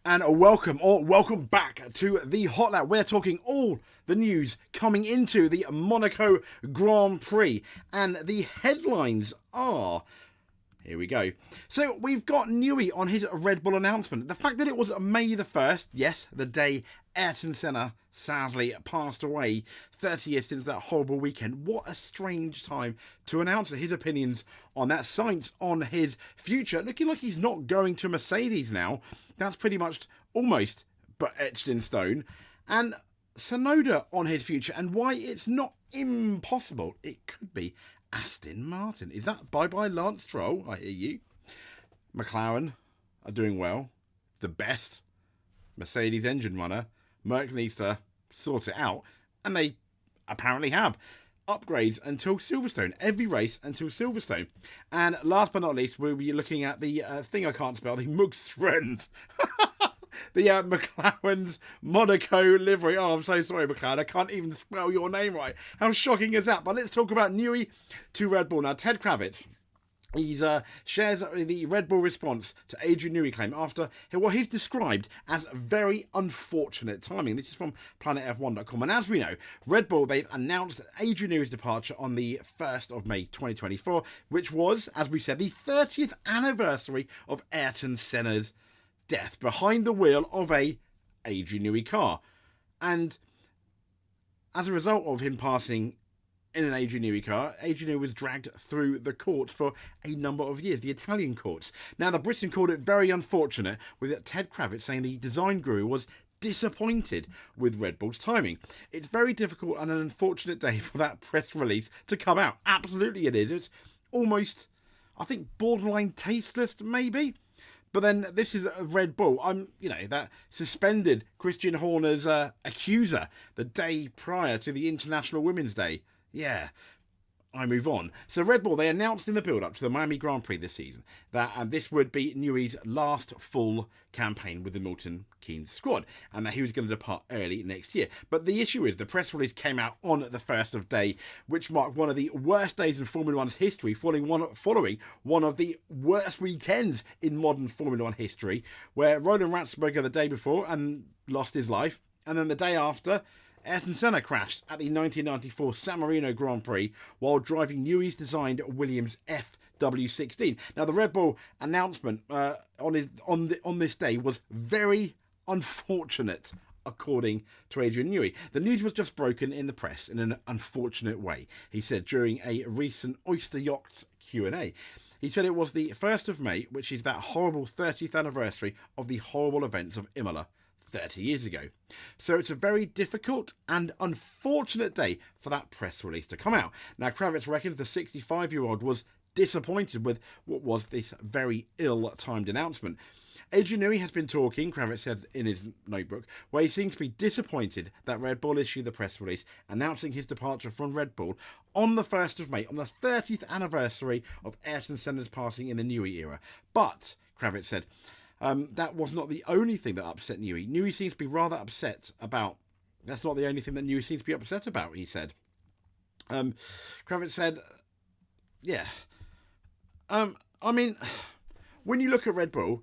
And welcome back to the Hot Lap. We're talking all the news coming into the Monaco Grand Prix. And the headlines are... Here we go. So we've got Newey on his Red Bull announcement. The fact that it was May the 1st, yes, the day Ayrton Senna sadly passed away 30 years since that horrible weekend. What a strange time to announce his opinions on that. Sainz on his future, looking like he's not going to Mercedes now. That's pretty much almost but etched in stone. And Tsunoda on his future and why it's not impossible. It could be Aston Martin. Is that bye-bye Lance Stroll? I hear you. McLaren are doing well. The best Mercedes engine runner. Merc needs to sort it out. And they apparently have. Upgrades until Silverstone. Every race until Silverstone. And last but not least, we'll be looking at the thing I can't spell. The McLaren's. The McLaren's Monaco livery. Oh, I'm so sorry, McLaren. I can't even spell your name right. How shocking is that? But let's talk about Newey to Red Bull. Now, Ted Kravitz, he shares the Red Bull response to Adrian Newey claim after what he's described as very unfortunate timing. This is from planetf1.com. And as we know, Red Bull, they've announced Adrian Newey's departure on the 1st of May 2024, which was, as we said, the 30th anniversary of Ayrton Senna's death behind the wheel of a Adrian Newey car. And as a result of him passing in an Adrian Newey car, Adrian Newey was dragged through the court for a number of years, the Italian courts. Now, the Britain called it very unfortunate, with Ted Kravitz saying the design guru was disappointed with Red Bull's timing. It's very difficult and an unfortunate day for that press release to come out. Absolutely it is. It's almost, I think, borderline tasteless, maybe. But then this is a Red Bull. That suspended Christian Horner's accuser the day prior to the International Women's Day. Yeah, I move on. So Red Bull, they announced in the build-up to the Miami Grand Prix this season that this would be Newey's last full campaign with the Milton Keynes squad and that he was going to depart early next year. But the issue is the press release came out on the 1st of May, which marked one of the worst days in Formula One's history, following one of the worst weekends in modern Formula One history, where Roland Ratzenberger the day before and lost his life, and then the day after, Ayrton Senna crashed at the 1994 San Marino Grand Prix while driving Newey's designed Williams FW16. Now, the Red Bull announcement on this day was very unfortunate, according to Adrian Newey. The news was just broken in the press in an unfortunate way, he said during a recent Oyster Yachts Q&A. He said it was the 1st of May, which is that horrible 30th anniversary of the horrible events of Imola 30 years ago. So it's a very difficult and unfortunate day for that press release to come out. Now, Kravitz reckons the 65-year-old was disappointed with what was this very ill-timed announcement. Adrian Newey has been talking, Kravitz said in his notebook, where he seems to be disappointed that Red Bull issued the press release announcing his departure from Red Bull on the 1st of May, on the 30th anniversary of Ayrton Senna's passing in the Newey era. But, Kravitz said, that was not the only thing that upset Newey. Newey seems to be rather upset about... That's not the only thing that Newey seems to be upset about, he said. Kravitz said, yeah. When you look at Red Bull,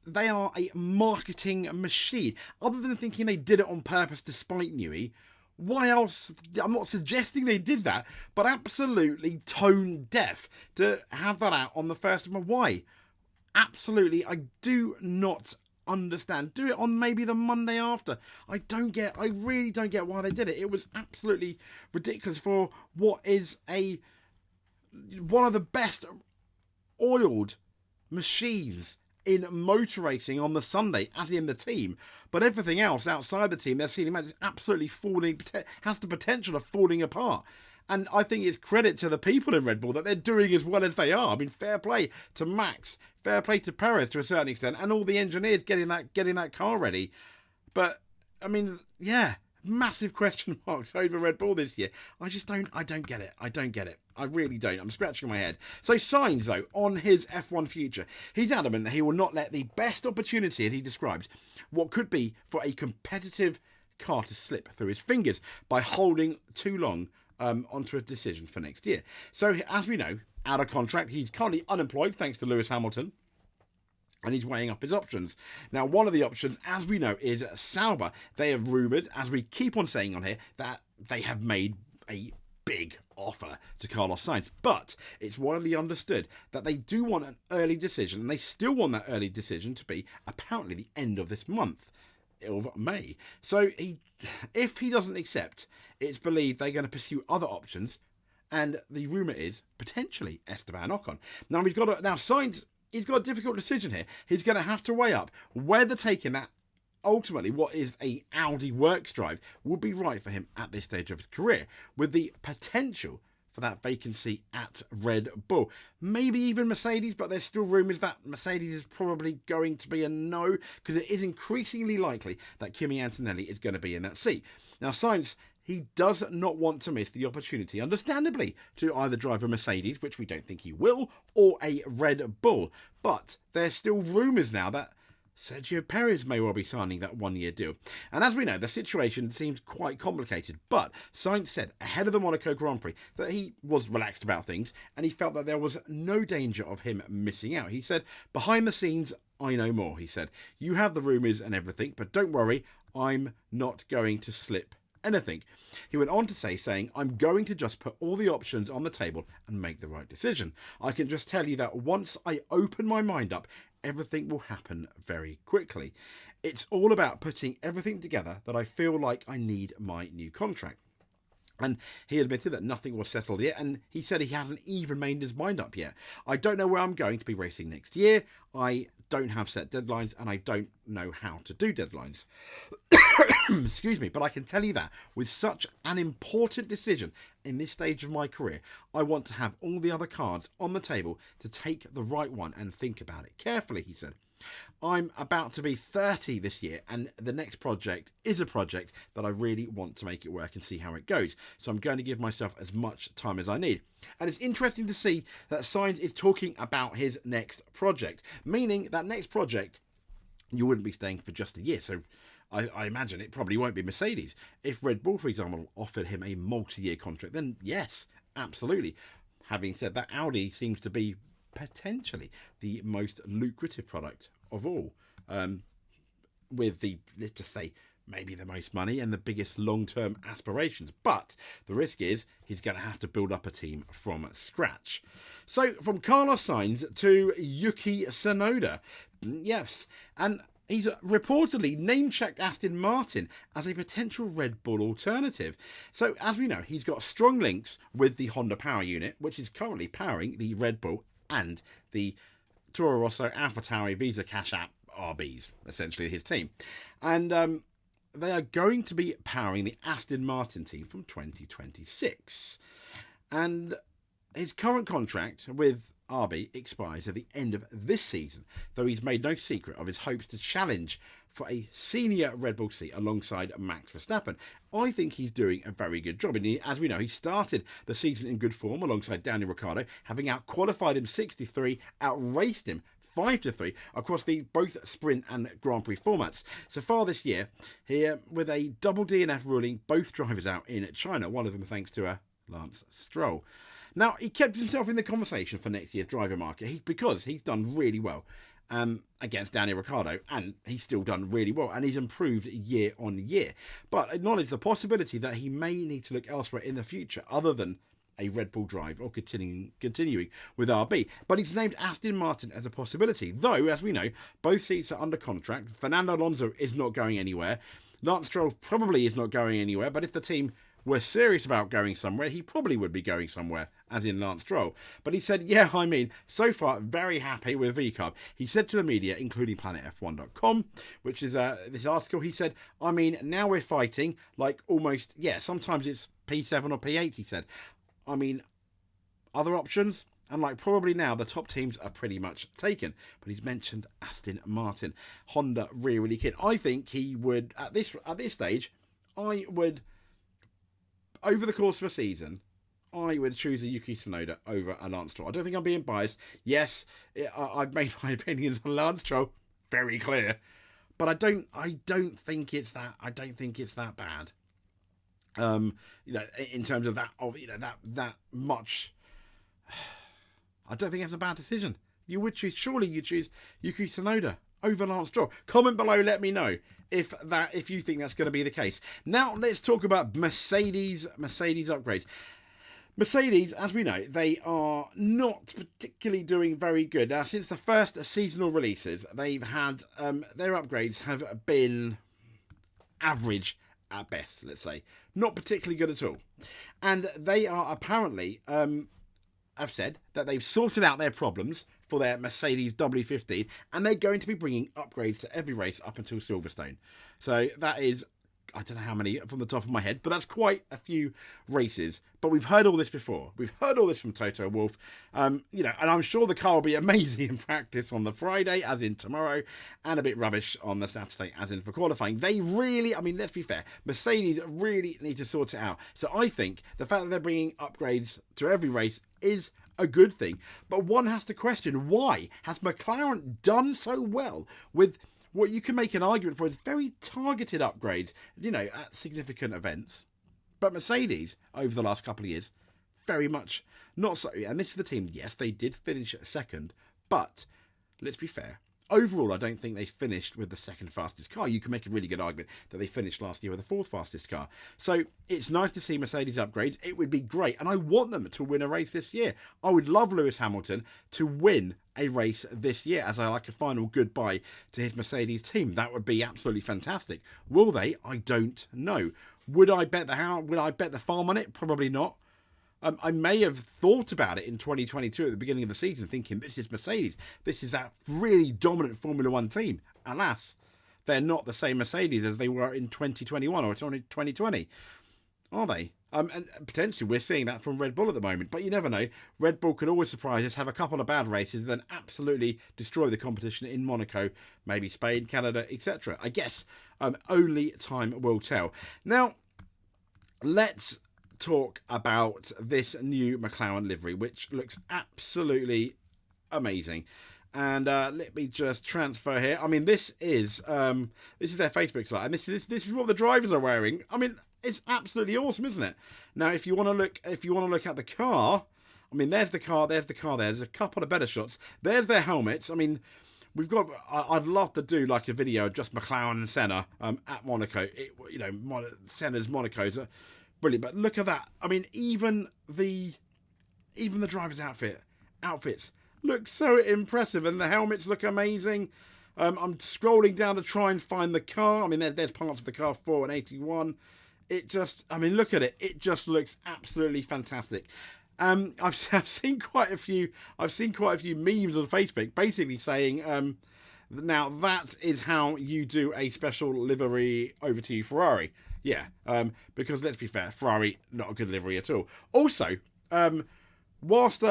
they are a marketing machine. Other than thinking they did it on purpose despite Newey, why else? I'm not suggesting they did that, but absolutely tone deaf to have that out on the 1st of May. Why? Absolutely, I do not understand. Do it on maybe the Monday after. I really don't get why they did it. It was absolutely ridiculous for what is one of the best oiled machines in motor racing on the Sunday, as in the team. But everything else outside the team, they're seeing is absolutely has the potential of falling apart. And I think it's credit to the people in Red Bull that they're doing as well as they are. I mean, fair play to Max, fair play to Perez to a certain extent, and all the engineers getting that car ready. But I mean, yeah, massive question marks over Red Bull this year. I don't get it. I don't get it. I really don't. I'm scratching my head. So Sainz, though, on his F1 future, he's adamant that he will not let the best opportunity, as he describes, what could be for a competitive car to slip through his fingers by holding too long onto a decision for next year. So, as we know, out of contract, he's currently unemployed thanks to Lewis Hamilton. and he's weighing up his options. Now, one of the options, as we know, is Sauber. They have rumoured, as we keep on saying on here, that they have made a big offer to Carlos Sainz, but it's widely understood that they do want an early decision, and they still want that early decision to be apparently the end of this month of May. So if he doesn't accept, it's believed they're going to pursue other options, and the rumour is potentially Esteban Ocon. Now Sainz, he's got a difficult decision here. He's going to have to weigh up whether taking that, ultimately what is a Audi works drive, would be right for him at this stage of his career, with the potential for that vacancy at Red Bull. Maybe even Mercedes, but there's still rumours that Mercedes is probably going to be a no, because it is increasingly likely that Kimi Antonelli is going to be in that seat. Now, Sainz, he does not want to miss the opportunity, understandably, to either drive a Mercedes, which we don't think he will, or a Red Bull. But there's still rumours now that Sergio Perez may well be signing that one-year deal. And as we know, the situation seems quite complicated. But Sainz said ahead of the Monaco Grand Prix that he was relaxed about things, and he felt that there was no danger of him missing out. He said, behind the scenes, I know more. He said, you have the rumours and everything, but don't worry, I'm not going to slip anything. He went on to saying, I'm going to just put all the options on the table and make the right decision. I can just tell you that once I open my mind up, everything will happen very quickly. It's all about putting everything together that I feel like I need my new contract. And he admitted that nothing was settled yet, and he said he hasn't even made his mind up yet. I don't know where I'm going to be racing next year. I don't have set deadlines, and I don't know how to do deadlines. Excuse me, but I can tell you that with such an important decision in this stage of my career, I want to have all the other cards on the table to take the right one and think about it carefully, he said. I'm about to be 30 this year, and the next project is a project that I really want to make it work and see how it goes. So I'm going to give myself as much time as I need. And it's interesting to see that Sainz is talking about his next project, meaning that next project, you wouldn't be staying for just a year. So I imagine it probably won't be Mercedes. If Red Bull, for example, offered him a multi-year contract, then yes, absolutely. Having said that, Audi seems to be potentially the most lucrative product of all, with the, let's just say, maybe the most money and the biggest long-term aspirations. But the risk is he's going to have to build up a team from scratch. So from Carlos Sainz to Yuki Tsunoda, yes, and he's reportedly name-checked Aston Martin as a potential Red Bull alternative. So, as we know, he's got strong links with the Honda Power Unit, which is currently powering the Red Bull and the Toro Rosso, AlphaTauri, Visa Cash App RBs, essentially his team. And they are going to be powering the Aston Martin team from 2026. And his current contract with RB expires at the end of this season, though he's made no secret of his hopes to challenge for a senior Red Bull seat alongside Max Verstappen. I think he's doing a very good job. And as we know, he started the season in good form alongside Daniel Ricciardo, having out-qualified him 63, outraced him 5-3 across the both sprint and Grand Prix formats. So far this year, here with a double DNF ruling both drivers out in China, one of them thanks to Lance Stroll. Now, he kept himself in the conversation for next year's driver market because he's done really well against Daniel Ricciardo, and he's still done really well, and he's improved year on year. But acknowledge the possibility that he may need to look elsewhere in the future, other than a Red Bull drive or continuing with RB. But he's named Aston Martin as a possibility, though, as we know, both seats are under contract. Fernando Alonso is not going anywhere. Lance Stroll probably is not going anywhere, but if the team were serious about going somewhere, he probably would be going somewhere, as in Lance Stroll. But he said, yeah, I mean, so far, very happy with VCARB. He said to the media, including planetf1.com, which is this article, he said, I mean, now we're fighting, like almost, yeah, sometimes it's P7 or P8, he said. I mean, other options, and like probably now the top teams are pretty much taken. But he's mentioned Aston Martin. Honda really keen. I think he would, at this stage, I would, over the course of a season, I would choose a Yuki Tsunoda over a Lance Stroll. I don't think I'm being biased. Yes, I've made my opinions on Lance Stroll very clear, but I don't think it's that. I don't think it's that bad. In terms of that much, I don't think it's a bad decision, You would choose, surely you choose Yuki Tsunoda over Lance Stroll. Comment below, let me know if you think that's going to be the case. Now let's talk about Mercedes upgrades. Mercedes, as we know, they are not particularly doing very good. Now, since the first seasonal releases, they've had their upgrades have been average at best, let's say. Not particularly good at all. And they are apparently, have said that they've sorted out their problems for their Mercedes W15, and they're going to be bringing upgrades to every race up until Silverstone. So that is, I don't know how many from the top of my head, but that's quite a few races. But we've heard all this before. We've heard all this from Toto Wolff. And I'm sure the car will be amazing in practice on the Friday, as in tomorrow, and a bit rubbish on the Saturday, as in for qualifying. They really, let's be fair, Mercedes really need to sort it out. So I think the fact that they're bringing upgrades to every race is a good thing. But one has to question, why has McLaren done so well with what you can make an argument for is very targeted upgrades, at significant events. But Mercedes, over the last couple of years, very much not so. And this is the team, yes, they did finish second, but let's be fair. Overall, I don't think they finished with the second fastest car. You can make a really good argument that they finished last year with the fourth fastest car. So it's nice to see Mercedes upgrades. It would be great. And I want them to win a race this year. I would love Lewis Hamilton to win a race this year as a final goodbye to his Mercedes team. That would be absolutely fantastic. Will they? I don't know. Would I bet the farm on it? Probably not. I may have thought about it in 2022 at the beginning of the season, thinking this is Mercedes. This is that really dominant Formula One team. Alas, they're not the same Mercedes as they were in 2021 or 2020. Are they? And potentially we're seeing that from Red Bull at the moment. But you never know. Red Bull could always surprise us, have a couple of bad races, then absolutely destroy the competition in Monaco, maybe Spain, Canada, etc. I guess only time will tell. Now, let's talk about this new McLaren livery, which looks absolutely amazing. And let me just transfer here. This is their Facebook site, and this is what the drivers are wearing. It's absolutely awesome, isn't it? Now, if you want to look at the car, there's the car. There's a couple of better shots. There's their helmets. I'd love to do like a video of just McLaren and Senna at Monaco. Senna's Monaco's brilliant, but look at that. Even the driver's outfits look so impressive, and the helmets look amazing. I'm scrolling down to try and find the car. There's parts of the car 4 and 81. It just, look at it. It just looks absolutely fantastic. I've seen quite a few memes on Facebook basically saying, now that is how you do a special livery over to Ferrari. Yeah, because let's be fair, Ferrari, not a good livery at all. Also, whilst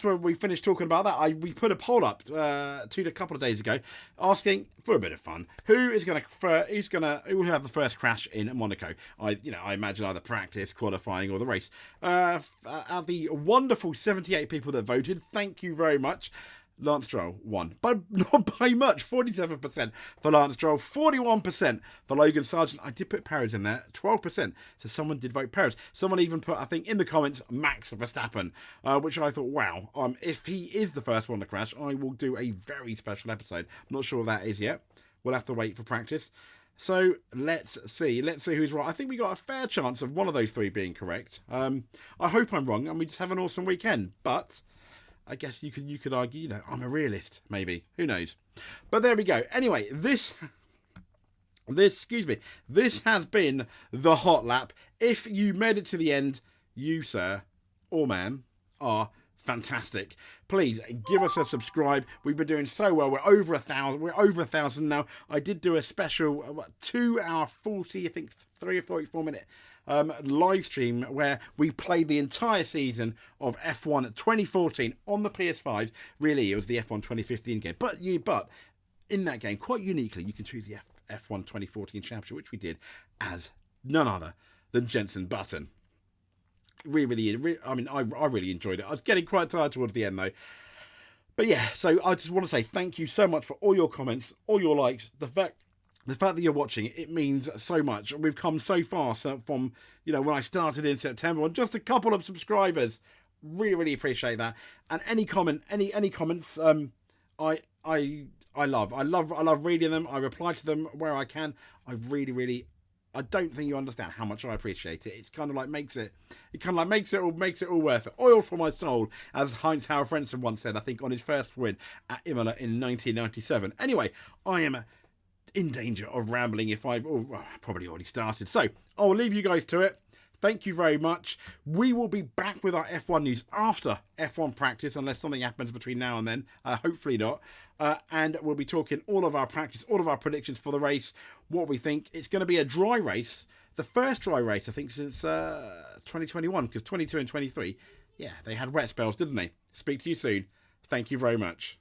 we finished talking about that, we put a poll up a couple of days ago, asking for a bit of fun. Who will have the first crash in Monaco? I imagine either practice, qualifying, or the race. Of the wonderful 78 people that voted, thank you very much. Lance Stroll won, but not by much. 47% for Lance Stroll, 41% for Logan Sargent. I did put Perez in there, 12%. So someone did vote Perez. Someone even put, I think, in the comments, Max Verstappen, which I thought, wow, if he is the first one to crash, I will do a very special episode. I'm not sure what that is yet. We'll have to wait for practice. So let's see who's right. I think we got a fair chance of one of those three being correct. I hope I'm wrong, and we just have an awesome weekend, but I guess you could argue, I'm a realist, maybe. Who knows? But there we go. Anyway, this has been the Hot Lap. If you made it to the end, you, sir, or ma'am, are fantastic. Please give us a subscribe. We've been doing so well. We're over 1,000 now. I did do a special 2 hour 40, I think 3 or 44 minute live stream where we played the entire season of F1 2014 on the PS5. Really, it was the F1 2015 game, but in that game, quite uniquely, you can choose the F1 2014 championship, which we did as none other than Jenson Button. I really enjoyed it. I was getting quite tired towards the end though. But yeah, so I just want to say thank you so much for all your comments, all your likes, the fact that you're watching, it means so much. We've come so far from, when I started in September on just a couple of subscribers. Really appreciate that. And any comments, I love reading them. I reply to them where I can. I don't think you understand how much I appreciate it. It's kind of like makes it all worth it. Oil for my soul, as Heinz Hauer Frentzen once said, I think, on his first win at Imola in 1997. Anyway, I am in danger of rambling if I've probably already started. So I'll leave you guys to it. Thank you very much. We will be back with our F1 news after F1 practice, unless something happens between now and then. Hopefully not. And we'll be talking all of our practice, all of our predictions for the race, what we think. It's going to be a dry race. The first dry race, I think, since 2021, because 22 and 23, yeah, they had wet spells, didn't they? Speak to you soon. Thank you very much.